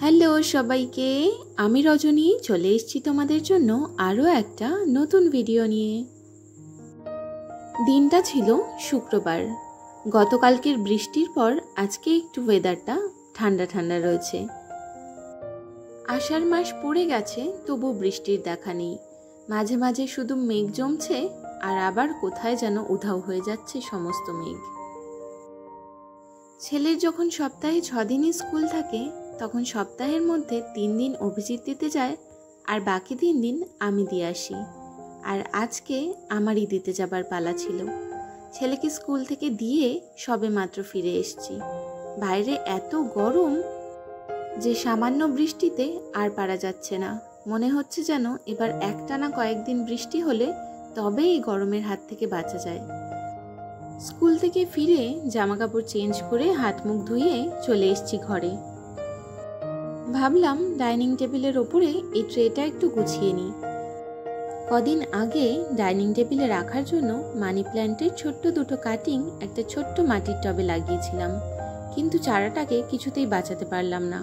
Hello সবাইকে, আমি রজনী চলে এসেছি তোমাদের জন্য আরও একটা নতুন ভিডিও নিয়ে। দিনটা ছিল শুক্রবার। গতকালকের বৃষ্টির পর আজকে একটু ওয়েদারটা ঠান্ডা ঠান্ডা রয়েছে। আষাঢ় মাস পড়ে গেছে, তবু বৃষ্টির দেখা নেই। মাঝে মাঝে শুধু মেঘ জমছে, আর আবার কোথায় যেন উধাও হয়ে যাচ্ছে সমস্ত মেঘ। ছেলের যখন সপ্তাহে 6 দিনই স্কুল থাকে, তখন সপ্তাহের মধ্যে 3 দিন অভিজিৎ দিতে যায়, আর বাকি 3 দিন আমি দিয়ে আসি। আর আজকে আমারই দিতে যাবার পালা ছিল। ছেলেকে স্কুল থেকে দিয়ে সবে মাত্র ফিরে এসেছি। বাইরে এত গরম যে সামান্য বৃষ্টিতে আর পারা যাচ্ছে না। মনে হচ্ছে যেন এবার একটানা কয়েকদিন বৃষ্টি হলে তবে এই গরমের হাত থেকে বাঁচা যায়। স্কুল থেকে ফিরে জামাকাপড় চেঞ্জ করে হাত মুখ ধুয়ে চলে এসেছি ঘরে। ভাবলাম ডাইনিং টেবিলের ওপরে এই ট্রেটা একটু গুছিয়ে নিই। কদিন আগে ডাইনিং টেবিলে রাখার জন্য মানি প্ল্যান্টের ছোট্ট দুটো কাটিং একটা ছোট্ট মাটির টবে লাগিয়েছিলাম, কিন্তু চারাটাকে কিছুতেই বাঁচাতে পারলাম না।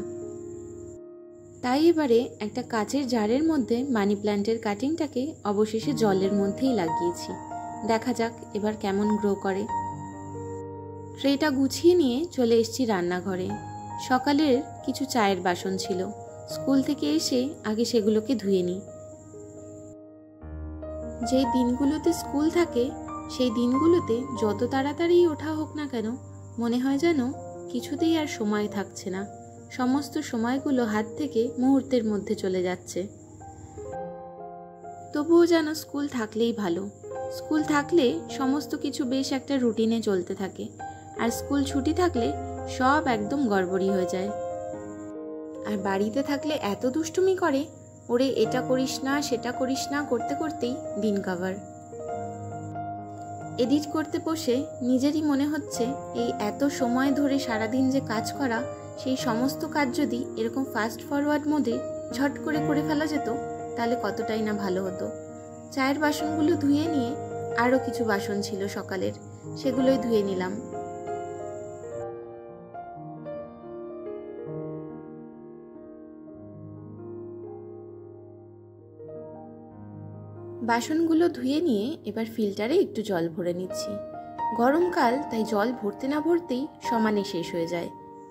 তাই এবারে একটা কাচের জারের মধ্যে মানি প্ল্যান্টের কাটিংটাকে অবশেষে জলের মধ্যেই লাগিয়েছি। দেখা যাক এবার কেমন গ্রো করে। ট্রেটা গুছিয়ে নিয়ে চলে এসেছি রান্নাঘরে। সকালের কিছু চায়ের বাসন ছিল, স্কুল থেকে এসে আগে সেগুলোকে ধুয়ে নিই। যে দিনগুলোতে স্কুল থাকে সেই দিনগুলোতে যত তাড়াতাড়ি ওঠা হোক না কেন, মনে হয় যেন কিছুতেই আর সময় থাকছে না। সমস্ত সময়গুলো হাত থেকে মুহূর্তের মধ্যে চলে যাচ্ছে। তবুও যেন স্কুল থাকলেই ভালো। স্কুল থাকলে সমস্ত কিছু বেশ একটা রুটিনে চলতে থাকে, আর স্কুল ছুটি থাকলে সব একদম গড়বড়ি হয়ে যায়। আর বাড়িতে থাকলে এত দুষ্টুমি করে, ওরে এটা করিস না সেটা করিস না করতে করতেই দিন কাভার। এডিট করতে বসে নিজেরই মনে হচ্ছে এই এত সময় ধরে সারাদিন যে কাজ করা, সেই সমস্ত কাজ যদি এরকম ফাস্ট ফরওয়ার্ড মোডে ঝট করে ফেলা যেত, তাহলে কতটাই না ভালো হতো। চায়ের বাসনগুলো ধুয়ে নিয়ে আরও কিছু বাসন ছিল সকালের, সেগুলোই ধুয়ে নিলাম। বাসনগুলো ধুয়ে নিয়ে এবার ফিল্টারে একটু জল ভরে নিচ্ছি। গরমকাল, তাই জল ভরতে না ভরতেই সমানে শেষ হয়ে যায়।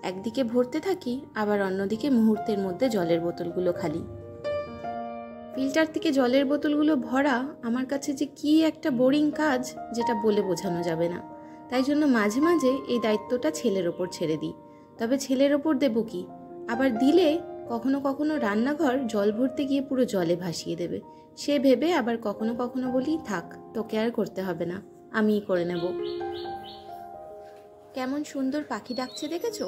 একদিকে ভরতে থাকি, আবার অন্যদিকে মুহূর্তের মধ্যে জলের বোতলগুলো খালি। ফিল্টার থেকে জলের বোতলগুলো ভরা আমার কাছে যে কি একটা বোরিং কাজ, যেটা বলে বোঝানো যাবে না। তাই জন্য মাঝে মাঝে এই দায়িত্বটা ছেলের ওপর ছেড়ে দিই। তবে ছেলের ওপর দেবো কি, আবার দিলে কখনো কখনো রান্নাঘর জল ভরতে গিয়ে পুরো জলে ভাসিয়ে দেবে। সে ভেবে আবার কখনো কখনো বলি, থাক, তোকে আর করতে হবে না, আমিই করে নেব। কেমন সুন্দর পাখি ডাকছে দেখেছো?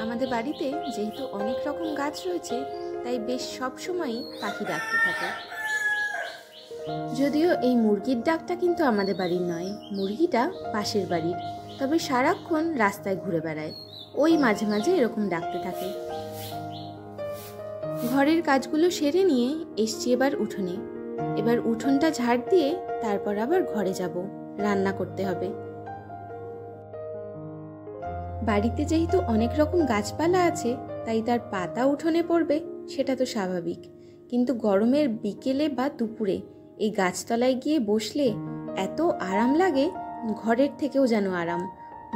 আমাদের বাড়িতে যেহেতু অনেক রকম গাছ রয়েছে, তাই বেশ সব সময়ই পাখি ডাকতে থাকে। যদিও এই মুরগির ডাকটা কিন্তু আমাদের বাড়ির নয়, মুরগিটা পাশের বাড়ির, তবে সারাক্ষণ রাস্তায় ঘুরে বেড়ায়, ওই মাঝে মাঝে এরকম ডাকতে থাকে। ঘরের কাজগুলো সেরে নিয়ে এসছি এবার উঠোনে। এবার উঠোনটা ঝাড় দিয়ে তারপর আবার ঘরে যাব, রান্না করতে হবে। বাড়িতে যেহেতু অনেক রকম গাছপালা আছে, তাই তার পাতা উঠোনে পড়বে, সেটা তো স্বাভাবিক। কিন্তু গরমের বিকেলে বা দুপুরে এই গাছতলায় গিয়ে বসলে এত আরাম লাগে, ঘরের থেকেও যেন আরাম।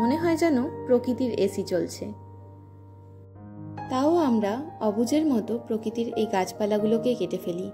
মনে হয় যেন প্রকৃতির এসি চলছে। তাও আমরা অবুঝের মতো প্রকৃতির এই গাছপালাগুলোকে কেটে ফেলি।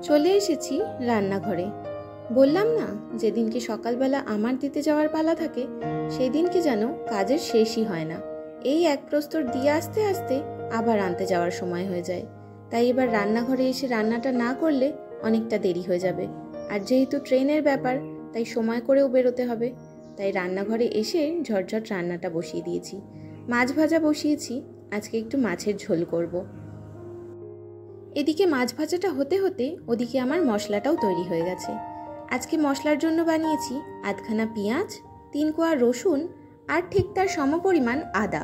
চলে এসেছি রান্নাঘরে। বললাম না, যেদিনকে সকালবেলা আমার দিতে যাওয়ার পালা থাকে, সেই দিনকে যেন কাজের শেষই হয় না। এই এক প্রস্তর দিয়ে আসতে আসতে আবার আনতে যাওয়ার সময় হয়ে যায়। তাই এবার রান্নাঘরে এসে রান্নাটা না করলে অনেকটা দেরি হয়ে যাবে। আর যেহেতু ট্রেনের ব্যাপার, তাই সময় করেও বেরোতে হবে। তাই রান্নাঘরে এসে ঝটঝট রান্নাটা বসিয়ে দিয়েছি। মাছ ভাজা বসিয়েছি, আজকে একটু মাছের ঝোল করব। এদিকে মাছ ভাজাটা হতে হতে ওদিকে আমার মশলাটাও তৈরি হয়ে গেছে। আজকে মশলার জন্য বানিয়েছি আধখানা পেঁয়াজ, 3 কোয়া রসুন আর ঠিক তার সমপরিমাণ আদা,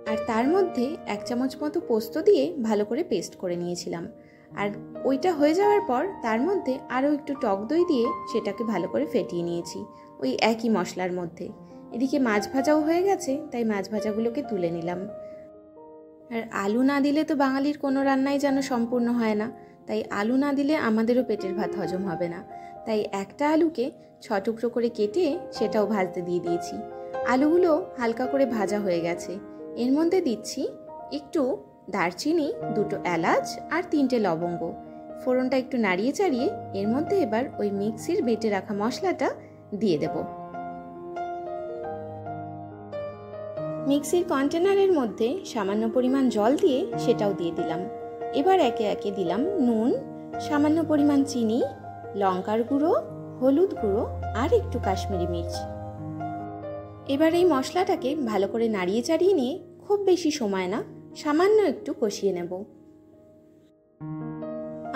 আর তার মধ্যে 1 চামচ মতো পোস্ত দিয়ে ভালো করে পেস্ট করে নিয়েছিলাম। আর ওইটা হয়ে যাওয়ার পর তার মধ্যে আরও একটু টক দই দিয়ে সেটাকে ভালো করে ফেটিয়ে নিয়েছি ওই একই মশলার মধ্যে। এদিকে মাছ ভাজাও হয়ে গেছে, তাই মাছ ভাজাগুলোকে তুলে নিলাম। আর আলু না দিলে তো বাঙালির কোনো রান্নাই যেন সম্পূর্ণ হয় না, তাই আলু না দিলে আমাদেরও পেটের ভাত হজম হবে না। তাই একটা আলুকে 6 টুকরো করে কেটে সেটাও ভাজতে দিয়ে দিয়েছি। আলুগুলো হালকা করে ভাজা হয়ে গেছে। এর মধ্যে দিচ্ছি একটু দারচিনি, 2টো এলাচ আর 3টে লবঙ্গ। ফোড়নটা একটু নাড়িয়ে চাড়িয়ে এর মধ্যে এবার ওই মিক্সির বেটে রাখা মশলাটা দিয়ে দেব। মিক্সির কন্টেনারের মধ্যে সামান্য পরিমাণ জল দিয়ে সেটাও দিয়ে দিলাম। এবার একে একে দিলাম নুন, সামান্য পরিমাণ চিনি, লঙ্কার গুঁড়ো, হলুদ গুঁড়ো আর একটু কাশ্মীরি মির্চ। এবার এই মশলাটাকে ভালো করে নাড়িয়ে চাড়িয়ে নিয়ে খুব বেশি সময় না, সামান্য একটু কষিয়ে নেব।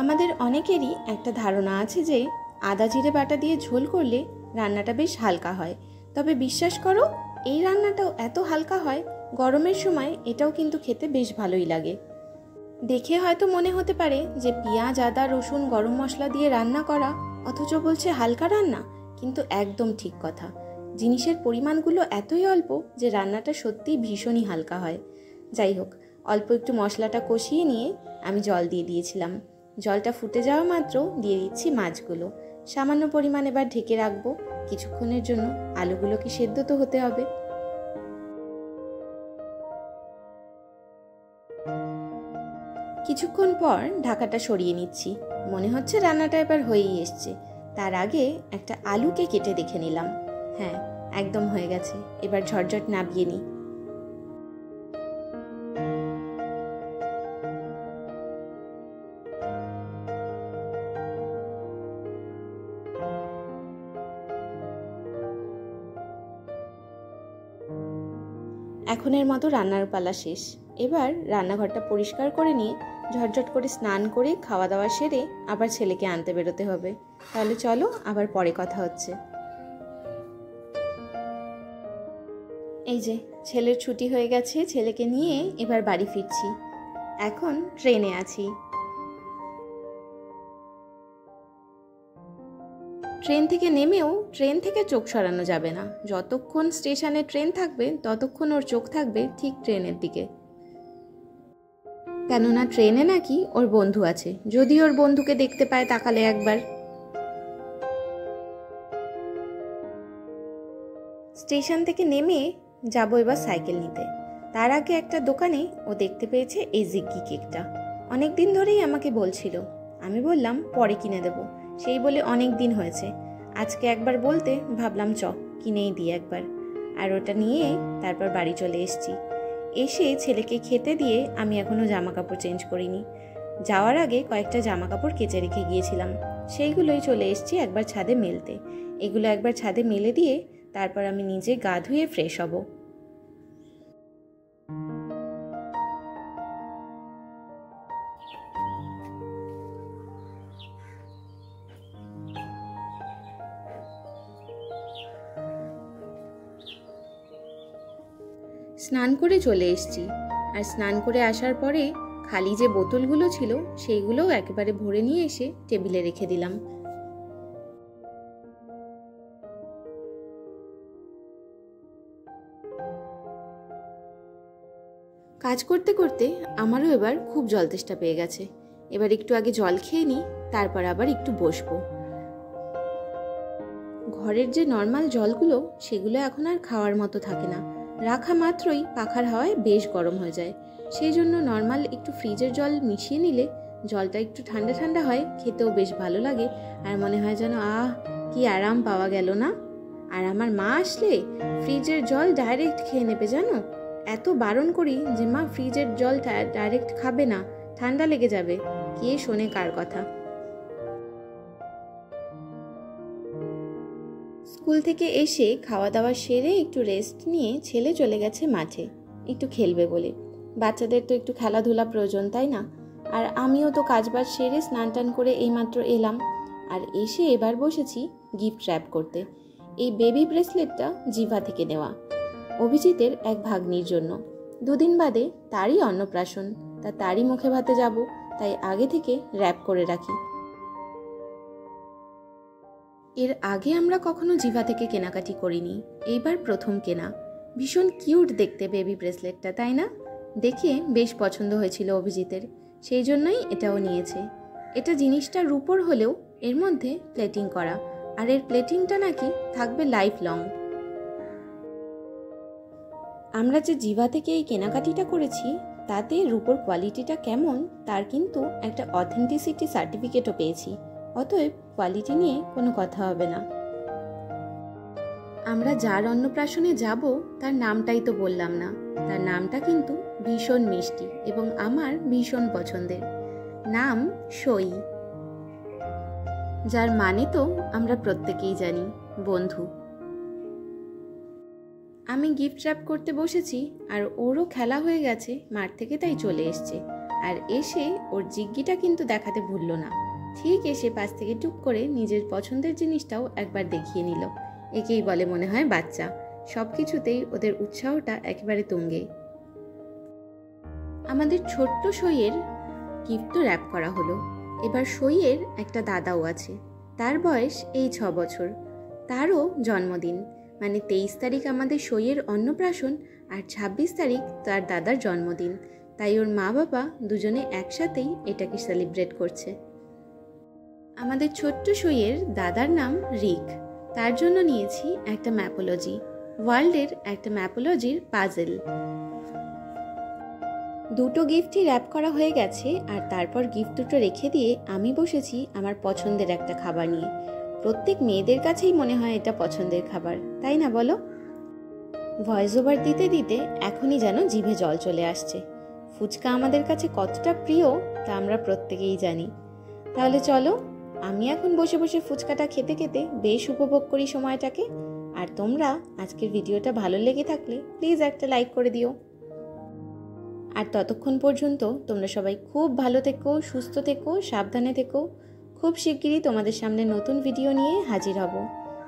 আমাদের অনেকেরই একটা ধারণা আছে যে আদা জিরে বাটা দিয়ে ঝোল করলে রান্নাটা বেশ হালকা হয়। তবে বিশ্বাস করো, এই রান্নাটাও এত হালকা হয়, গরমের সময় এটাও কিন্তু খেতে বেশ ভালোই লাগে। দেখে হয়তো মনে হতে পারে যে পেঁয়াজ, আদা, রসুন, গরম মশলা দিয়ে রান্না করা, অথচ বলছে হালকা রান্না, কিন্তু একদম ঠিক কথা। জিনিসের পরিমাণগুলো এতই অল্প যে রান্নাটা সত্যিই ভীষণই হালকা হয়। যাই হোক, অল্প একটু মশলাটা কষিয়ে নিয়ে আমি জল দিয়ে দিয়েছিলাম। জলটা ফুটে যাওয়া মাত্র দিয়ে দিচ্ছি মাছগুলো। সামান্য পরিমাণ এবার ঢেকে রাখবো কিছুক্ষণের জন্য, আলুগুলোকে সেদ্ধ তো হতে হবে। কিছুক্ষণ পর ঢাকাটা সরিয়ে নিচ্ছি। মনে হচ্ছে রান্নাটা এবার হয়েই এসছে। তার আগে একটা আলুকে কেটে দেখে নিলাম। হ্যাঁ, একদম হয়ে গেছে। এবার ঝটঝট নামিয়ে নিই। এখনের মতো রান্নার পালা শেষ। এবার রান্নাঘরটা পরিষ্কার করে নিয়ে ঝটঝট করে স্নান করে খাওয়া দাওয়া সেরে আবার ছেলেকে আনতে বেরোতে হবে। তাহলে চলো, আবার পরে কথা হচ্ছে। এই যে ছেলের ছুটি হয়ে গেছে, ছেলেকে নিয়ে এবার বাড়ি ফিরছি। এখন ট্রেনে আছি। ট্রেন থেকে নেমেও ট্রেন থেকে চোখ সরানো যাবে না। যতক্ষণ স্টেশনে ট্রেন থাকবে ততক্ষণ ওর চোখ থাকবে ঠিক ট্রেনের দিকে। কেননা ট্রেনে নাকি ওর বন্ধু আছে, যদি ওর বন্ধুকে দেখতে পায় তাকালে একবার। স্টেশন থেকে নেমে যাবো এবার সাইকেল নিতে। তার আগে একটা দোকানে ও দেখতে পেয়েছে এই জিগ্গি কেকটা। অনেক দিন ধরেই আমাকে বলছিল। আমি বললাম পরে কিনে দেবো। সেই বলে অনেক দিন হয়েছে, আজকে একবার বলতে ভাবলাম কিনেই দিই একবার। আর ওটা নিয়ে তারপর বাড়ি চলে এসেছি। এসে ছেলেকে খেতে দিয়ে আমি এখনও জামা কাপড় চেঞ্জ করিনি। যাওয়ার আগে কয়েকটা জামা কাপড় কেচে রেখে গিয়েছিলাম, সেইগুলোই চলে এসেছি একবার ছাদে মেলতে। এগুলো একবার ছাদে মেলে দিয়ে তারপর আমি নিজে গা ধুয়ে ফ্রেশ হব। স্নান করে চলে এসেছি। আর স্নান করে আসার পরে খালি যে বোতলগুলো ছিল সেইগুলোও একেবারে ভরে নিয়ে এসে টেবিলে রেখে দিলাম। কাজ করতে করতে আমারও এবার খুব জল তেষ্টা পেয়ে গেছে। এবার একটু আগে জল খেয়ে নিই, তারপর আবার একটু বসবো। ঘরের যে নর্মাল জলগুলো সেগুলো এখন আর খাওয়ার মতো থাকে না। রাখা মাত্রই পাখার হাওয়ায় বেশ গরম হয়ে যায়। সেই জন্য নর্মাল একটু ফ্রিজের জল মিশিয়ে নিলে জলটা একটু ঠান্ডা ঠান্ডা হয়, খেতেও বেশ ভালো লাগে। আর মনে হয় যেন কি আরাম পাওয়া গেল না। আর আমার মা আসলে ফ্রিজের জল ডাইরেক্ট খেয়ে নেবে জানো। এত বারণ করি যে মা ফ্রিজের জল ডাইরেক্ট খাবে না, ঠান্ডা লেগে যাবে। কে শোনে কার কথা। স্কুল থেকে এসে খাওয়া দাওয়া সেরে একটু রেস্ট নিয়ে ছেলে চলে গেছে মাঠে একটু খেলবে বলে। বাচ্চাদের তো একটু খেলাধুলা প্রয়োজন, তাই না? আর আমিও তো কাজবাজ সেরে স্নান টান করে এইমাত্র এলাম, আর এসে এবার বসেছি গিফট র্যাপ করতে। এই বেবি ব্রেসলেটটা জিভা থেকে নেওয়া, অভিজিতের এক ভাগ্নির জন্য। 2 দিন বাদে তারই অন্নপ্রাশন, তারই মুখে ভাতে যাব, তাই আগে থেকে র্যাপ করে রাখি। এর আগে আমরা কখনো জিভা থেকে কেনাকাটি করিনি, এইবার প্রথম কেনা। ভীষণ কিউট দেখতে বেবি ব্রেসলেটটা, তাই না? দেখে বেশ পছন্দ হয়েছিল অভিজিতের, সেই জন্যই এটাও নিয়েছে। এটা জিনিসটা রূপোর হলেও এর মধ্যে প্লেটিং করা, আর এর প্লেটিংটা নাকি থাকবে লাইফ লং। আমরা যে জিভা থেকে এই কেনাকাটিটা করেছি তাতে রূপোর কোয়ালিটিটা কেমন তার কিন্তু একটা অথেন্টিসিটি সার্টিফিকেটও পেয়েছি, অতএব কোয়ালিটি নিয়ে কোনো কথা হবে না। আমরা যার অন্নপ্রাশনে যাব তার নামটাই তো বললাম না। তার নামটা কিন্তু ভীষণ মিষ্টি এবং আমার ভীষণ পছন্দের। নাম সই, যার মানে তো আমরা প্রত্যেকেই জানি, বন্ধু। আমি গিফট র্যাপ করতে বসেছি আর ওরও খেলা হয়ে গেছে মাঠ থেকে, তাই চলে এসছে। আর এসে ওর জিগ্গিটা কিন্তু দেখাতে ভুললো না। ঠিক এসে পাশ থেকে টুক করে নিজের পছন্দের জিনিসটাও একবার দেখিয়ে নিল। একেই বলে মনে হয় বাচ্চা, সব কিছুতেই ওদের উৎসাহটা একেবারে তুঙ্গে। আমাদের ছোট্ট সইয়ের গিফট তো র্যাপ করা হলো। এবার সইয়ের একটা দাদাও আছে, তার বয়স এই 6 বছর। তারও জন্মদিন, মানে 23 তারিখ আমাদের সইয়ের অন্নপ্রাশন আর 26 তারিখ তার দাদার জন্মদিন। তাই ওর মা বাবা দুজনে একসাথেই এটাকে সেলিব্রেট করছে। আমাদের ছোট্ট সইয়ের দাদার নাম রিক, তার জন্য নিয়েছি একটা ম্যাপোলজি, ওয়ার্ল্ডের একটা ম্যাপোলজির পাজেল। দুটো গিফটই র্যাপ করা হয়ে গেছে, আর তারপর গিফট দুটো রেখে দিয়ে আমি বসেছি আমার পছন্দের একটা খাবার নিয়ে। প্রত্যেক মেয়েদের কাছেই মনে হয় এটা পছন্দের খাবার, তাই না বলো? ভয়েস ওভার দিতে দিতে এখনই যেন জিভে জল চলে আসছে। ফুচকা আমাদের কাছে কতটা প্রিয় তা আমরা প্রত্যেকেই জানি। তাহলে চলো, আমি এখন বসে বসে ফুচকাটা খেতে খেতে বেশ উপভোগ করি সময়টাকে। আর তোমরা আজকের ভিডিওটা ভালো লেগে থাকলে প্লিজ একটা লাইক করে দিও। আর ততক্ষণ পর্যন্ত তোমরা সবাই খুব ভালো থেকো, সুস্থ থেকো, সাবধানে থেকো। খুব শিগগিরই তোমাদের সামনে নতুন ভিডিও নিয়ে হাজির হব।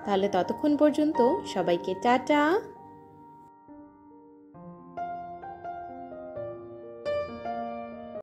তাহলে ততক্ষণ পর্যন্ত সবাইকে টাটা।